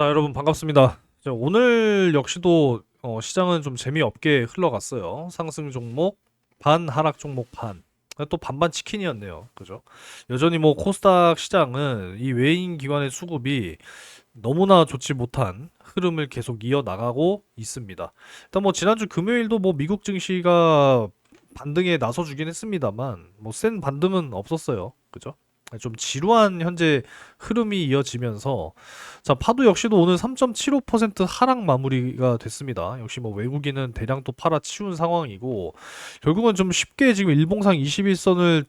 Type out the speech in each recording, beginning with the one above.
자, 여러분 반갑습니다. 오늘 역시도 시장은 좀 재미없게 흘러갔어요. 상승 종목 반, 하락 종목 반. 또 반반 치킨이었네요. 그죠? 여전히 뭐 코스닥 시장은 이 외인 기관의 수급이 너무나 좋지 못한 흐름을 계속 이어나가고 있습니다. 일단 뭐 지난주 금요일도 뭐 미국 증시가 반등에 나서주긴 했습니다만 뭐 센 반등은 없었어요. 그죠? 좀 지루한 현재 흐름이 이어지면서 자, 파도 역시도 오늘 3.75% 하락 마무리가 됐습니다. 역시 뭐 외국인은 대량 또 팔아치운 상황이고 결국은 좀 쉽게 지금 일봉상 21선을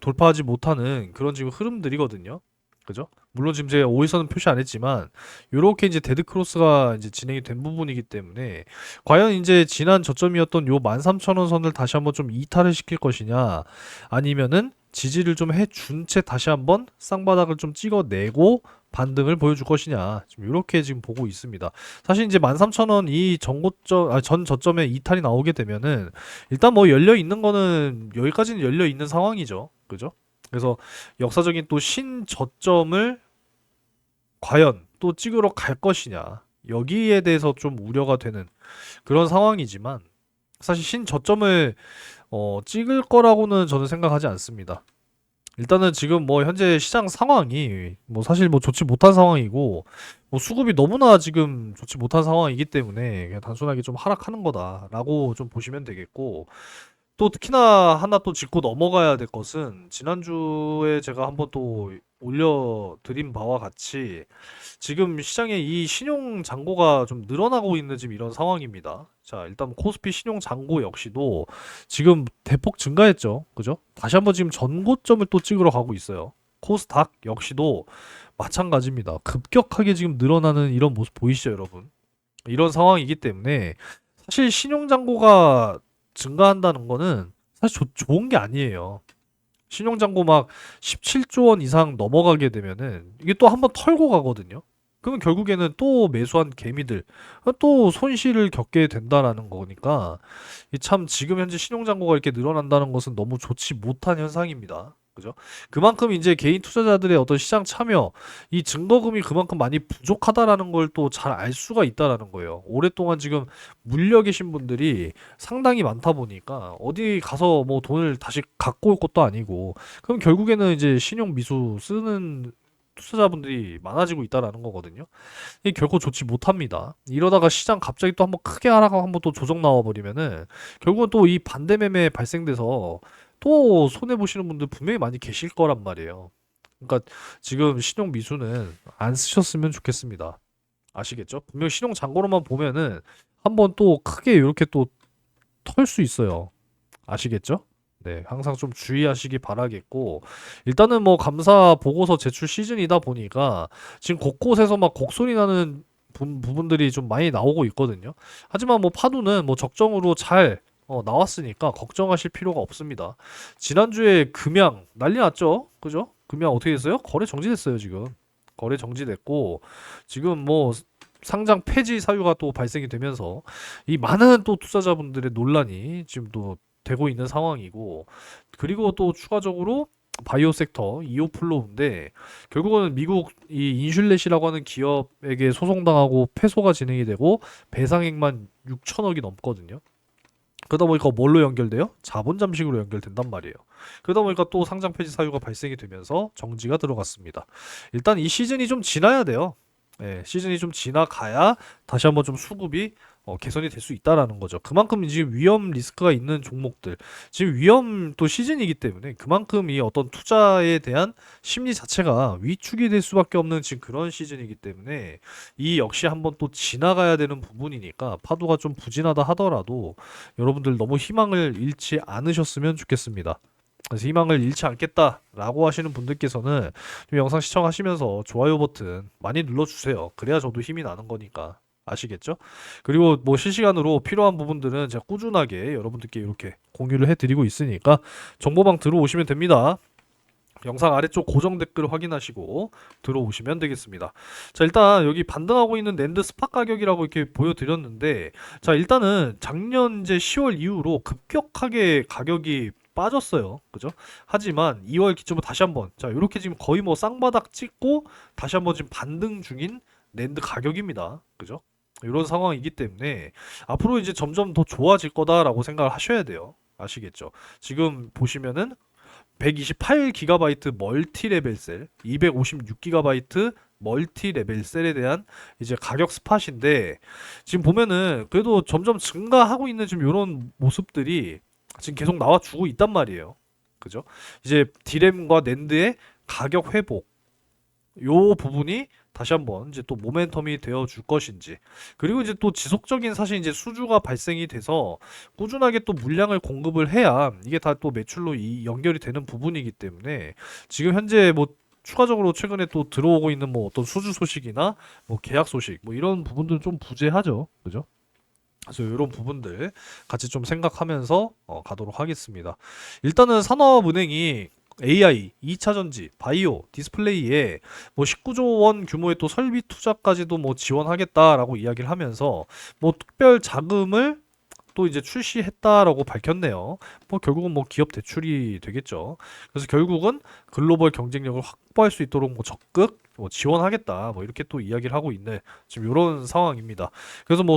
돌파하지 못하는 그런 지금 흐름들이거든요. 그죠? 물론 지금 제가 5일선은 표시 안 했지만 요렇게 이제 데드 크로스가 이제 진행이 된 부분이기 때문에 과연 이제 지난 저점이었던 요 13,000원 선을 다시 한번 좀 이탈을 시킬 것이냐 아니면은 지지를 좀 해준 채 다시 한번 쌍바닥을 좀 찍어내고 반등을 보여줄 것이냐 지금 이렇게 지금 보고 있습니다. 사실 이제 13,000원 이 전고점 전 저점에 이탈이 나오게 되면은 일단 뭐 열려 있는 거는 여기까지는 열려 있는 상황이죠. 그죠? 그래서 역사적인 또 신저점을 과연 또 찍으러 갈 것이냐 여기에 대해서 좀 우려가 되는 그런 상황이지만 사실 신저점을 찍을 거라고는 저는 생각하지 않습니다. 일단은 지금 뭐 현재 시장 상황이 뭐 사실 뭐 좋지 못한 상황이고 뭐 수급이 너무나 지금 좋지 못한 상황이기 때문에 그냥 단순하게 좀 하락하는 거다라고 좀 보시면 되겠고 또 특히나 하나 또 짚고 넘어가야 될 것은 지난주에 제가 한번 또 올려드린 바와 같이 지금 시장에 이 신용 잔고가 좀 늘어나고 있는 지금 이런 상황입니다. 자, 일단 코스피 신용 잔고 역시도 지금 대폭 증가했죠. 그죠? 다시 한번 지금 전고점을 또 찍으러 가고 있어요. 코스닥 역시도 마찬가지입니다. 급격하게 지금 늘어나는 이런 모습 보이시죠, 여러분? 이런 상황이기 때문에 사실 신용 잔고가 증가한다는 거는 사실 좋은 게 아니에요. 신용잔고 막 17조 원 이상 넘어가게 되면은 이게 또 한번 털고 가거든요. 그러면 결국에는 또 매수한 개미들 또 손실을 겪게 된다라는 거니까 이 참 지금 현재 신용잔고가 이렇게 늘어난다는 것은 너무 좋지 못한 현상입니다. 그죠? 그만큼 이제 개인 투자자들의 어떤 시장 참여, 이 증거금이 그만큼 많이 부족하다라는 걸 또 잘 알 수가 있다라는 거예요. 오랫동안 지금 물려 계신 분들이 상당히 많다 보니까 어디 가서 뭐 돈을 다시 갖고 올 것도 아니고 그럼 결국에는 이제 신용 미수 쓰는 투자자분들이 많아지고 있다라는 거거든요. 이게 결코 좋지 못합니다. 이러다가 시장 갑자기 또 한번 크게 하락하고 한번 또 조정 나와 버리면은 결국은 또 이 반대 매매 발생돼서 또 손해 보시는 분들 분명히 많이 계실 거란 말이에요. 그러니까 지금 신용 미수는 안 쓰셨으면 좋겠습니다. 아시겠죠? 분명 신용 잔고로만 보면은 한번 또 크게 이렇게 또 털 수 있어요. 아시겠죠? 네, 항상 좀 주의하시기 바라겠고, 일단은 뭐 감사 보고서 제출 시즌이다 보니까 지금 곳곳에서 막 곡소리 나는 부분들이 좀 많이 나오고 있거든요. 하지만 뭐 파도는 뭐 적정으로 잘 나왔으니까 걱정하실 필요가 없습니다. 지난주에 금양 난리 났죠? 그죠? 금양 어떻게 됐어요? 거래 정지됐어요, 지금. 거래 정지됐고, 지금 뭐 상장 폐지 사유가 또 발생이 되면서 이 많은 또 투자자분들의 논란이 지금 또 되고 있는 상황이고 그리고 또 추가적으로 바이오 섹터 이오플로우인데 결국은 미국 이 인슐렛이라고 하는 기업에게 소송당하고 패소가 진행이 되고 배상액만 6천억이 넘거든요. 그러다 보니까 뭘로 연결돼요? 자본 잠식으로 연결된단 말이에요. 그러다 보니까 또 상장 폐지 사유가 발생이 되면서 정지가 들어갔습니다. 일단 이 시즌이 좀 지나야 돼요. 예, 시즌이 좀 지나가야 다시 한번 좀 수급이 개선이 될 수 있다라는 거죠. 그만큼 지금 위험 리스크가 있는 종목들, 지금 위험 또 시즌이기 때문에 그만큼 이 어떤 투자에 대한 심리 자체가 위축이 될 수밖에 없는 지금 그런 시즌이기 때문에 이 역시 한번 또 지나가야 되는 부분이니까 파도가 좀 부진하다 하더라도 여러분들 너무 희망을 잃지 않으셨으면 좋겠습니다. 그래서 희망을 잃지 않겠다라고 하시는 분들께서는 좀 영상 시청하시면서 좋아요 버튼 많이 눌러주세요. 그래야 저도 힘이 나는 거니까. 아시겠죠? 그리고 뭐 실시간으로 필요한 부분들은 제가 꾸준하게 여러분들께 이렇게 공유를 해드리고 있으니까 정보방 들어오시면 됩니다. 영상 아래쪽 고정 댓글 확인하시고 들어오시면 되겠습니다. 자, 일단 여기 반등하고 있는 낸드 스팟 가격이라고 이렇게 보여드렸는데, 자, 일단은 작년 이제 10월 이후로 급격하게 가격이 빠졌어요. 그죠? 하지만 2월 기점으로 다시 한번, 자, 이렇게 지금 거의 뭐 쌍바닥 찍고 다시 한번 지금 반등 중인 낸드 가격입니다. 그죠? 이런 상황이기 때문에 앞으로 이제 점점 더 좋아질 거다라고 생각을 하셔야 돼요. 아시겠죠? 지금 보시면은 128GB 멀티 레벨 셀, 256GB 멀티 레벨 셀에 대한 이제 가격 스팟인데 지금 보면은 그래도 점점 증가하고 있는 지금 이런 모습들이 지금 계속 나와주고 있단 말이에요. 그죠? 이제 디램과 낸드의 가격 회복 요 부분이 다시 한번 이제 또 모멘텀이 되어 줄 것인지 그리고 이제 또 지속적인 사실 이제 수주가 발생이 돼서 꾸준하게 또 물량을 공급을 해야 이게 다 또 매출로 연결이 되는 부분이기 때문에 지금 현재 뭐 추가적으로 최근에 또 들어오고 있는 뭐 어떤 수주 소식이나 뭐 계약 소식 뭐 이런 부분들은 좀 부재하죠. 그죠? 그래서 이런 부분들 같이 좀 생각하면서 가도록 하겠습니다. 일단은 산업은행이 AI, 2차 전지, 바이오, 디스플레이에 뭐 19조 원 규모의 또 설비 투자까지도 뭐 지원하겠다라고 이야기를 하면서 뭐 특별 자금을 또 이제 출시했다라고 밝혔네요. 뭐 결국은 뭐 기업 대출이 되겠죠. 그래서 결국은 글로벌 경쟁력을 확보할 수 있도록 뭐 적극 뭐 지원하겠다. 뭐 이렇게 또 이야기를 하고 있는 지금 이런 상황입니다. 그래서 뭐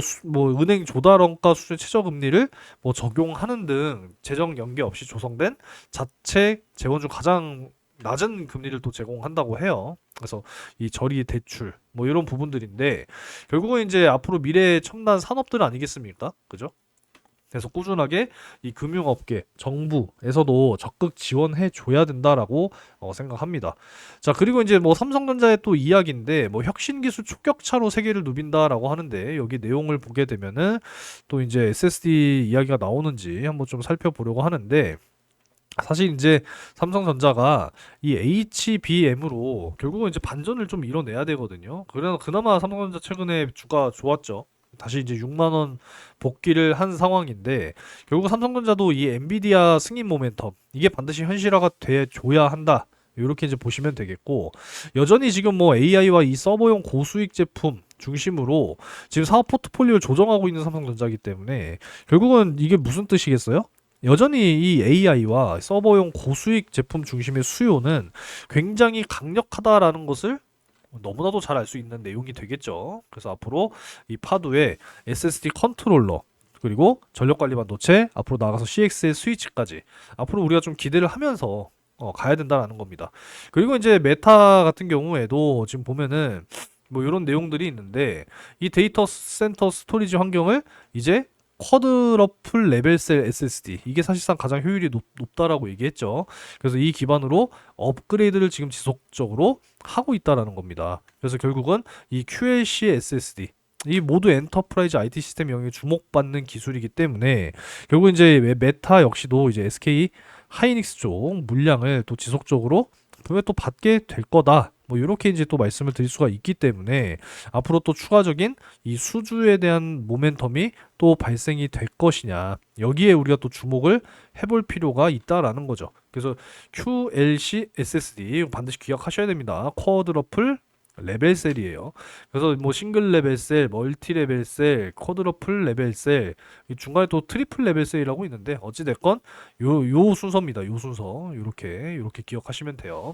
은행 조달원가 수준 최저금리를 뭐 적용하는 등 재정 연계 없이 조성된 자체 재원 중 가장 낮은 금리를 또 제공한다고 해요. 그래서 이 저리 대출 뭐 이런 부분들인데 결국은 이제 앞으로 미래의 첨단 산업들 아니겠습니까? 그죠? 그래서 꾸준하게 이 금융업계, 정부에서도 적극 지원해 줘야 된다라고 생각합니다. 자, 그리고 이제 뭐 삼성전자의 또 이야기인데 뭐 혁신기술 촉격차로 세계를 누빈다라고 하는데 여기 내용을 보게 되면은 또 이제 SSD 이야기가 나오는지 한번 좀 살펴보려고 하는데 사실 이제 삼성전자가 이 HBM으로 결국은 이제 반전을 좀 이뤄내야 되거든요. 그나마 삼성전자 최근에 주가 좋았죠. 다시 이제 6만 원 복귀를 한 상황인데 결국 삼성전자도 이 엔비디아 승인 모멘텀 이게 반드시 현실화가 돼 줘야 한다. 이렇게 이제 보시면 되겠고 여전히 지금 뭐 AI와 이 서버용 고수익 제품 중심으로 지금 사업 포트폴리오를 조정하고 있는 삼성전자이기 때문에 결국은 이게 무슨 뜻이겠어요? 여전히 이 AI와 서버용 고수익 제품 중심의 수요는 굉장히 강력하다라는 것을 너무나도 잘 알 수 있는 내용이 되겠죠. 그래서 앞으로 이 파두의 SSD 컨트롤러 그리고 전력관리 반도체 앞으로 나가서 CX의 스위치까지 앞으로 우리가 좀 기대를 하면서 가야 된다라는 겁니다. 그리고 이제 메타 같은 경우에도 지금 보면은 뭐 이런 내용들이 있는데 이 데이터 센터 스토리지 환경을 이제 쿼드러플 레벨셀 SSD 이게 사실상 가장 효율이 높다라고 얘기했죠. 그래서 이 기반으로 업그레이드를 지금 지속적으로 하고 있다라는 겁니다. 그래서 결국은 이 QLC SSD 이 모두 엔터프라이즈 IT 시스템 영역에 주목받는 기술이기 때문에 결국 이제 메타 역시도 이제 SK 하이닉스 쪽 물량을 또 지속적으로 분명 또 받게 될 거다. 뭐 이렇게 이제 또 말씀을 드릴 수가 있기 때문에 앞으로 또 추가적인 이 수주에 대한 모멘텀이 또 발생이 될 것이냐 여기에 우리가 또 주목을 해볼 필요가 있다라는 거죠. 그래서 QLC SSD 반드시 기억하셔야 됩니다. 쿼드러플 레벨 셀이에요. 그래서 뭐 싱글 레벨 셀, 멀티 레벨 셀, 쿼드러플 레벨 셀, 이 중간에 또 트리플 레벨 셀이라고 있는데 어찌 됐건 요 순서입니다. 요 순서 이렇게 기억하시면 돼요.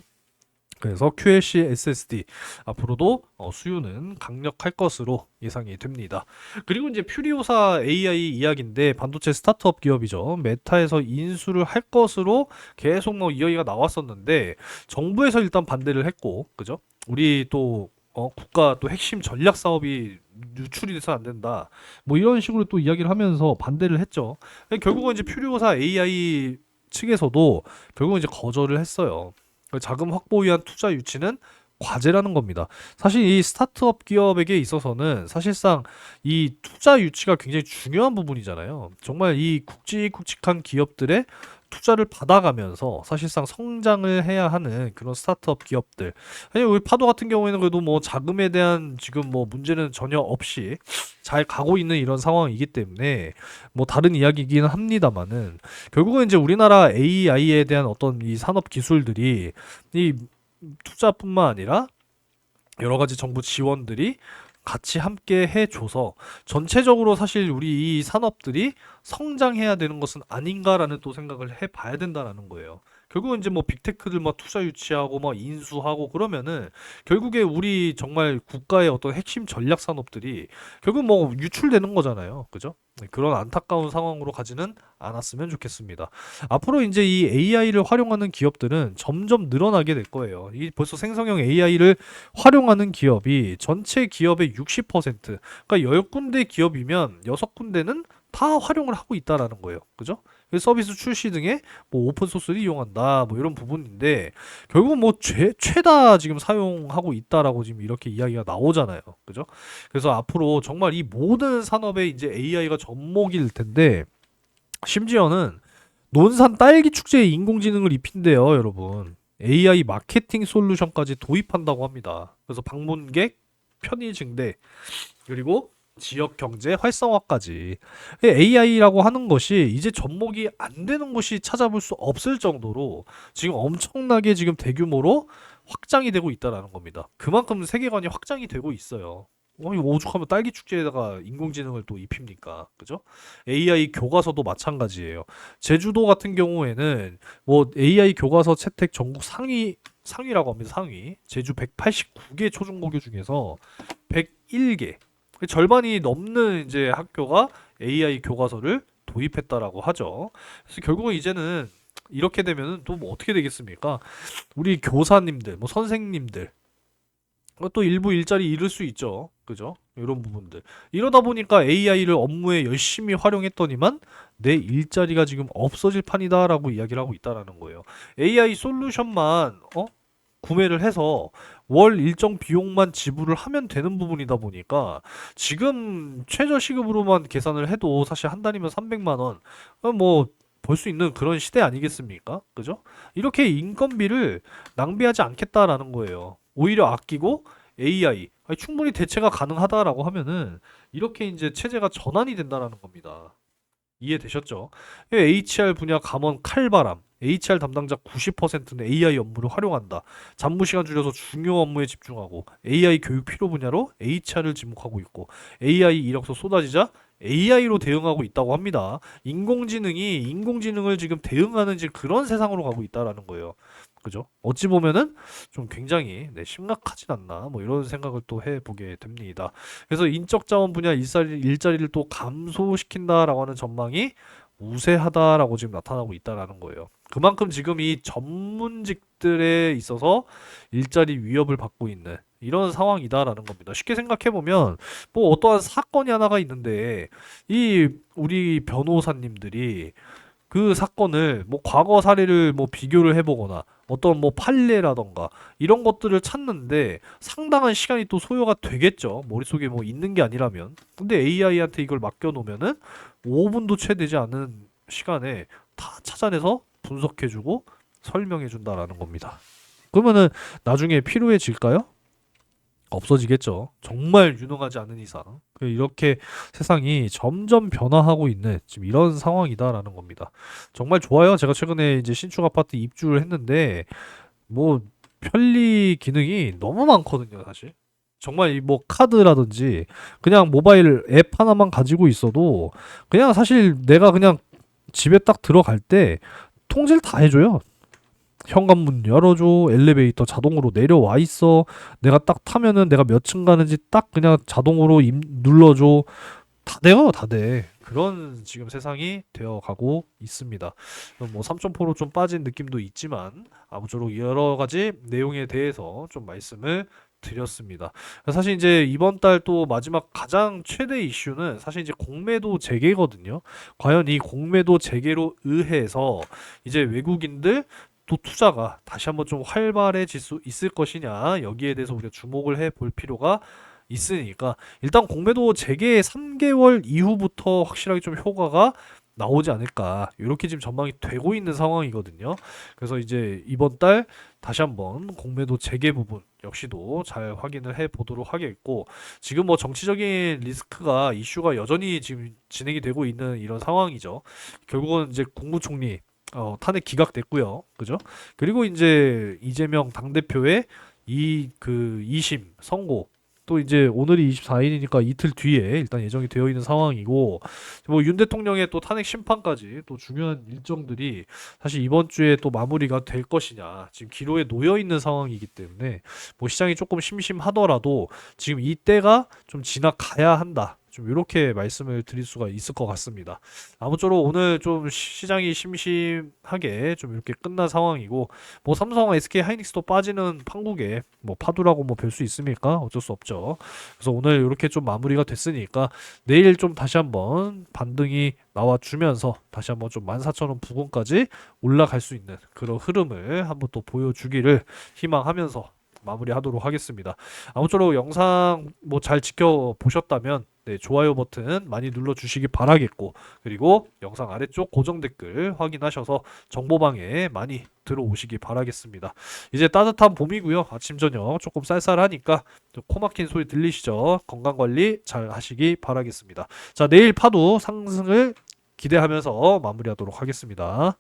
그래서 QLC SSD 앞으로도 수요는 강력할 것으로 예상이 됩니다. 그리고 이제 퓨리오사 AI 이야기인데 반도체 스타트업 기업이죠. 메타에서 인수를 할 것으로 계속 뭐 이야기가 나왔었는데 정부에서 일단 반대를 했고, 그죠? 우리 또 국가 또 핵심 전략 사업이 유출이 돼서 안 된다. 뭐 이런 식으로 또 이야기를 하면서 반대를 했죠. 결국은 이제 퓨리오사 AI 측에서도 결국은 이제 거절을 했어요. 자금 확보 위한 투자 유치는 과제라는 겁니다. 사실 이 스타트업 기업에게 있어서는 사실상 이 투자 유치가 굉장히 중요한 부분이잖아요. 정말 이 굵직굵직한 기업들의 투자를 받아가면서 사실상 성장을 해야 하는 그런 스타트업 기업들. 아니, 우리 파도 같은 경우에는 그래도 뭐 자금에 대한 지금 뭐 문제는 전혀 없이 잘 가고 있는 이런 상황이기 때문에 뭐 다른 이야기이기는 합니다만은 결국은 이제 우리나라 AI에 대한 어떤 이 산업 기술들이 이 투자뿐만 아니라 여러 가지 정부 지원들이 같이 함께 해줘서 전체적으로 사실 우리 이 산업들이 성장해야 되는 것은 아닌가라는 또 생각을 해봐야 된다라는 거예요. 결국은 이제 뭐 빅테크들 막 투자 유치하고 막 인수하고 그러면은 결국에 우리 정말 국가의 어떤 핵심 전략 산업들이 결국 뭐 유출되는 거잖아요. 그죠? 네, 그런 안타까운 상황으로 가지는 않았으면 좋겠습니다. 앞으로 이제 이 AI를 활용하는 기업들은 점점 늘어나게 될 거예요. 이 벌써 생성형 AI를 활용하는 기업이 전체 기업의 60%, 그러니까 10군데 기업이면 6군데는 다 활용을 하고 있다라는 거예요. 그죠? 서비스 출시 등의 뭐 오픈 소스를 이용한다 뭐 이런 부분인데 결국 뭐 최다 지금 사용하고 있다라고 지금 이렇게 이야기가 나오잖아요. 그죠? 그래서 앞으로 정말 이 모든 산업에 이제 AI가 접목일 텐데 심지어는 논산 딸기 축제에 인공지능을 입힌대요, 여러분. AI 마케팅 솔루션까지 도입한다고 합니다. 그래서 방문객 편의 증대 그리고 지역 경제 활성화까지 AI라고 하는 것이 이제 접목이 안 되는 곳이 찾아볼 수 없을 정도로 지금 엄청나게 지금 대규모로 확장이 되고 있다라는 겁니다. 그만큼 세계관이 확장이 되고 있어요. 이 오죽하면 딸기 축제에다가 인공지능을 또 입힙니까? 그죠? AI 교과서도 마찬가지예요. 제주도 같은 경우에는 뭐 AI 교과서 채택 전국 상위라고 합니다. 상위. 제주 189개 초중고교 중에서 101개 절반이 넘는 이제 학교가 AI 교과서를 도입했다라고 하죠. 그래서 결국은 이제는 이렇게 되면은 또 뭐 어떻게 되겠습니까? 우리 교사님들, 뭐 선생님들, 또 일부 일자리 잃을 수 있죠. 그죠? 이런 부분들. 이러다 보니까 AI를 업무에 열심히 활용했더니만 내 일자리가 지금 없어질 판이다라고 이야기를 하고 있다라는 거예요. AI 솔루션만 구매를 해서 월 일정 비용만 지불을 하면 되는 부분이다 보니까 지금 최저 시급으로만 계산을 해도 사실 한 달이면 300만 원, 뭐 벌 수 있는 그런 시대 아니겠습니까? 그죠? 이렇게 인건비를 낭비하지 않겠다라는 거예요. 오히려 아끼고 AI 아니, 충분히 대체가 가능하다라고 하면은 이렇게 이제 체제가 전환이 된다라는 겁니다. 이해되셨죠? HR 분야 감원 칼바람. HR 담당자 90%는 AI 업무를 활용한다. 잡무 시간 줄여서 중요 업무에 집중하고 AI 교육 필요 분야로 HR을 지목하고 있고 AI 이력서 쏟아지자 AI로 대응하고 있다고 합니다. 인공지능이 인공지능을 지금 대응하는 지금 그런 세상으로 가고 있다라는 거예요. 그죠? 어찌 보면은 좀 굉장히 심각하진 않나 뭐 이런 생각을 또 해보게 됩니다. 그래서 인적 자원 분야 일자리를 또 감소시킨다라고 하는 전망이 우세하다라고 지금 나타나고 있다라는 거예요. 그만큼 지금 이 전문직들에 있어서 일자리 위협을 받고 있는 이런 상황이다라는 겁니다. 쉽게 생각해 보면 뭐 어떠한 사건이 하나가 있는데 이 우리 변호사님들이 그 사건을 뭐 과거 사례를 뭐 비교를 해보거나 어떤 뭐 판례라던가 이런 것들을 찾는데 상당한 시간이 또 소요가 되겠죠. 머릿속에 뭐 있는 게 아니라면. 근데 AI한테 이걸 맡겨놓으면은 5분도 채 되지 않은 시간에 다 찾아내서 분석해주고 설명해준다라는 겁니다. 그러면은 나중에 필요해질까요? 없어지겠죠. 정말 유능하지 않은 이상. 이렇게 세상이 점점 변화하고 있는 지금 이런 상황이다라는 겁니다. 정말 좋아요. 제가 최근에 이제 신축 아파트 입주를 했는데 뭐 편리 기능이 너무 많거든요, 사실. 정말 이 뭐 카드라든지 그냥 모바일 앱 하나만 가지고 있어도 그냥 사실 내가 그냥 집에 딱 들어갈 때 통제를 다 해줘요. 현관문 열어줘, 엘리베이터 자동으로 내려와 있어. 내가 딱 타면은 내가 몇 층 가는지 딱 그냥 자동으로 눌러줘. 다 돼요, 다 돼. 그런 지금 세상이 되어 가고 있습니다. 뭐 3.4로 좀 빠진 느낌도 있지만 아무쪼록 여러 가지 내용에 대해서 좀 말씀을 드렸습니다. 사실 이제 이번 달 또 마지막 가장 최대 이슈는 사실 이제 공매도 재개거든요. 과연 이 공매도 재개로 의해서 이제 외국인들 또 투자가 다시 한번 좀 활발해질 수 있을 것이냐 여기에 대해서 우리가 주목을 해 볼 필요가 있으니까 일단 공매도 재개 3개월 이후부터 확실하게 좀 효과가 나오지 않을까 이렇게 지금 전망이 되고 있는 상황이거든요. 그래서 이제 이번 달 다시 한번 공매도 재개 부분 역시도 잘 확인을 해 보도록 하겠고 지금 뭐 정치적인 리스크가 이슈가 여전히 지금 진행이 되고 있는 이런 상황이죠. 결국은 이제 국무총리 탄핵 기각됐고요. 그죠? 그리고 이제 이재명 당대표의 이 그 2심 선고 또 이제 오늘이 24일이니까 이틀 뒤에 일단 예정이 되어 있는 상황이고 뭐 윤 대통령의 또 탄핵 심판까지 또 중요한 일정들이 사실 이번 주에 또 마무리가 될 것이냐 지금 기로에 놓여 있는 상황이기 때문에 뭐 시장이 조금 심심하더라도 지금 이때가 좀 지나가야 한다. 좀 이렇게 말씀을 드릴 수가 있을 것 같습니다. 아무쪼록 오늘 좀 시장이 심심하게 좀 이렇게 끝난 상황이고 뭐 삼성, SK 하이닉스도 빠지는 판국에 뭐 파도라고 뭐 별 수 있습니까? 어쩔 수 없죠. 그래서 오늘 이렇게 좀 마무리가 됐으니까 내일 좀 다시 한번 반등이 나와주면서 다시 한번 좀 14,000원 부근까지 올라갈 수 있는 그런 흐름을 한번 또 보여주기를 희망하면서 마무리하도록 하겠습니다. 아무쪼록 영상 뭐 잘 지켜보셨다면 네, 좋아요 버튼 많이 눌러주시기 바라겠고 그리고 영상 아래쪽 고정 댓글 확인하셔서 정보방에 많이 들어오시기 바라겠습니다. 이제 따뜻한 봄이고요. 아침 저녁 조금 쌀쌀하니까 코 막힌 소리 들리시죠? 건강관리 잘 하시기 바라겠습니다. 자, 내일 파도 상승을 기대하면서 마무리하도록 하겠습니다.